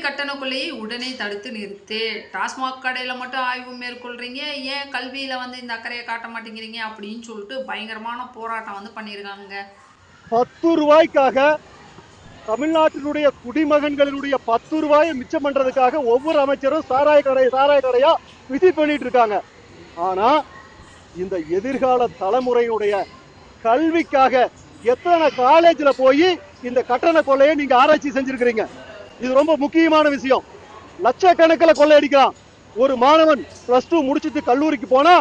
கட்டண கொள்ளையை உடனே தடுத்து நிறுத்து. டாஸ்மாக் கடையில மட்டும் ஆய்வு மேற்கொள்றீங்க. ஏன் கல்வியில வந்து இந்த அக்கறைய காட்ட மாட்டேங்கிறீங்க? அப்படின்னு சொல்லிட்டு பயங்கரமான போராட்டம் வந்து பண்ணியிருக்காங்கங்க. ரூ. 10க்காக தமிழ்நாட்டினுடைய குடிமகன்களினுடைய ரூ. 10 மிச்சம் பண்றதுக்காக ஒவ்வொரு அமைச்சரும் சாராய கடையா விசிட் பண்ணிட்டு இருக்காங்க. ஆனா இந்த எதிர்கால தலைமுறையினுடைய கல்விக்காக எத்தனை காலேஜ்ல போய் இந்த கட்டண கொள்ளையை நீங்க ஆராய்ச்சி செஞ்சிருக்கிறீங்க? இது ரொம்ப முக்கியமான விஷயம். லட்சக்கணக்கில் கொள்ளையடிக்கிறான். ஒரு மாணவன் +2 முடிச்சுட்டு கல்லூரிக்கு போனா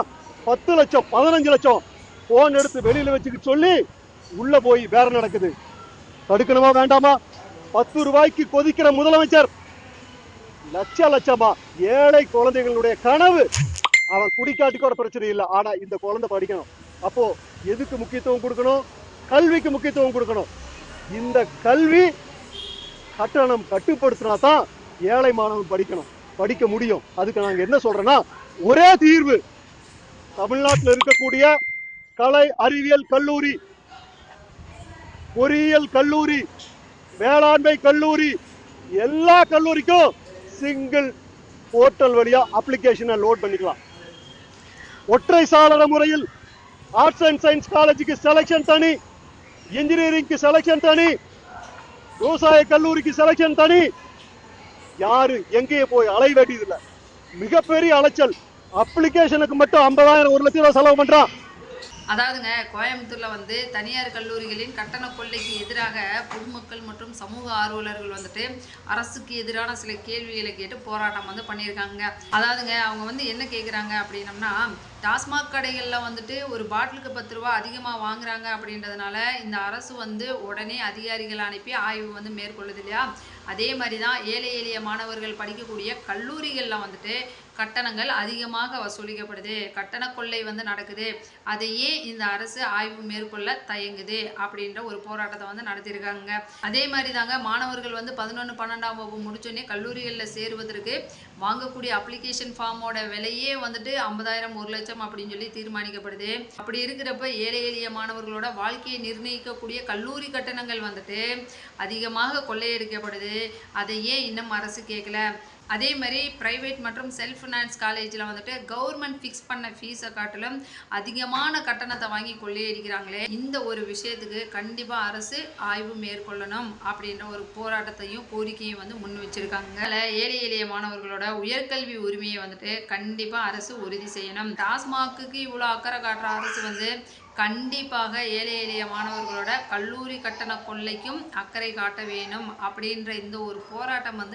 10 லட்சம் 15 லட்சம் போன் எடுத்து வெளியில வச்சுக்கிட்டு சொல்லி உள்ள போய் வேற நடக்குது. தடுக்கணுமா வேண்டாமா? ரூ. 10 கொதிக்கிற முதலமைச்சர் லட்சமா ஏழை குழந்தைகளுடைய கனவு. அவன் குடிக்காட்டி கூட பிரச்சனை இல்லை, ஆனா இந்த குழந்தை படிக்கணும். அப்போ எதுக்கு முக்கியத்துவம் கொடுக்கணும்? கல்விக்கு முக்கியத்துவம் கொடுக்கணும். இந்த கல்வி கட்டணம் கட்டுப்படுத்தினா தான் ஏழை மாணவன் படிக்க முடியும். அதுக்கு நாங்க என்ன சொல்றோம்னா, ஒரே தீர்வு. தமிழ்நாட்டில் இருக்கக்கூடிய கலை அறிவியல் கல்லூரி, பொறியியல் கல்லூரி, வேளாண்மை கல்லூரி, எல்லா கல்லூரிக்கும் சிங்கிள் போர்ட்டல் வழியா அப்ளிகேஷனை லோட் பண்ணிக்கலாம். ஒற்றை சாளர முறையில் ஆர்ட்ஸ் அண்ட் சயின்ஸ் காலேஜுக்கு செலக்ஷன் தனி, இன்ஜினியரிங்க்கு செலக்ஷன் தனி, விவசாய கல்லூரிக்கு செலக்ஷன் தனி. யாரு எங்கேயே போய் அலை வேண்டியதில்லை. மிகப்பெரிய அலைச்சல். அப்ளிகேஷனுக்கு மட்டும் 50,000 1 லட்சம் ரூபாய் செலவு பண்றான். அதாவதுங்க, கோயம்புத்தூர்ல வந்து தனியார் கல்லூரிகளின் கட்டண கொள்ளைக்கு எதிராக பொதுமக்கள் மற்றும் சமூக ஆர்வலர்கள் வந்துட்டு அரசுக்கு எதிரான சில கேள்விகளை கேட்டு போராட்டம் வந்து பண்ணியிருக்காங்க. அதாவதுங்க, அவங்க வந்து என்ன கேட்குறாங்க அப்படின்னம்னா, டாஸ்மாக் கடைகளில் வந்துட்டு ஒரு பாட்டிலுக்கு 10 ரூபா அதிகமாக வாங்குறாங்க அப்படின்றதுனால இந்த அரசு வந்து உடனே அதிகாரிகள் அனுப்பி ஆய்வு வந்து மேற்கொள்ளுது இல்லையா? அதே மாதிரி தான் ஏழை எளிய மாணவர்கள் படிக்கக்கூடிய கல்லூரிகளில் வந்துட்டு கட்டணங்கள் அதிகமாக வசூலிக்கப்படுது, கட்டண கொள்ளை வந்து நடக்குது. அதையே இந்த அரசு ஆய்வு மேற்கொள்ள தயங்குது அப்படின்ற ஒரு போராட்டத்தை வந்து நடத்தியிருக்காங்க. அதே மாதிரி தாங்க, மாணவர்கள் வந்து 11, 12ஆம் வகுப்பு முடிச்சோடனே கல்லூரிகளில் சேருவதற்கு வாங்கக்கூடிய அப்ளிகேஷன் ஃபார்மோட விலையே வந்துட்டு 50,000 1 லட்சம் அப்படின்னு சொல்லி தீர்மானிக்கப்படுது. அப்படி இருக்கிறப்ப ஏழை எளிய மாணவர்களோட வாழ்க்கையை நிர்ணயிக்கக்கூடிய கல்லூரி கட்டணங்கள் வந்துட்டு அதிகமாக கொள்ளையடிக்கப்படுது. அதை ஏன் இன்னும் அரசு கேட்கல? அதே மாதிரி ப்ரைவேட் மற்றும் செல்ஃப் ஃபினான்ஸ் காலேஜில் வந்துட்டு கவர்மெண்ட் ஃபிக்ஸ் பண்ண ஃபீஸை காட்டிலும் அதிகமான கட்டணத்தை வாங்கி கொள்ளையடிக்கிறாங்களே, இந்த ஒரு விஷயத்துக்கு கண்டிப்பாக அரசு ஆய்வு மேற்கொள்ளணும் அப்படின்ற ஒரு போராட்டத்தையும் கோரிக்கையும் வந்து முன் வச்சிருக்காங்க. ஏழை எளிய மாணவர்களோட உயர்கல்வி உரிமையை வந்துட்டு கண்டிப்பாக அரசு உறுதி செய்யணும். டாஸ்மாக்கு இவ்வளோ அக்கறை காட்டுற அரசு வந்து கண்டிப்பாக ஏழை எளிய மாணவர்களோட கல்லூரி கட்டண கொள்ளைக்கும் அக்கறை காட்ட வேணும் அப்படின்ற இந்த ஒரு போராட்டம் வந்து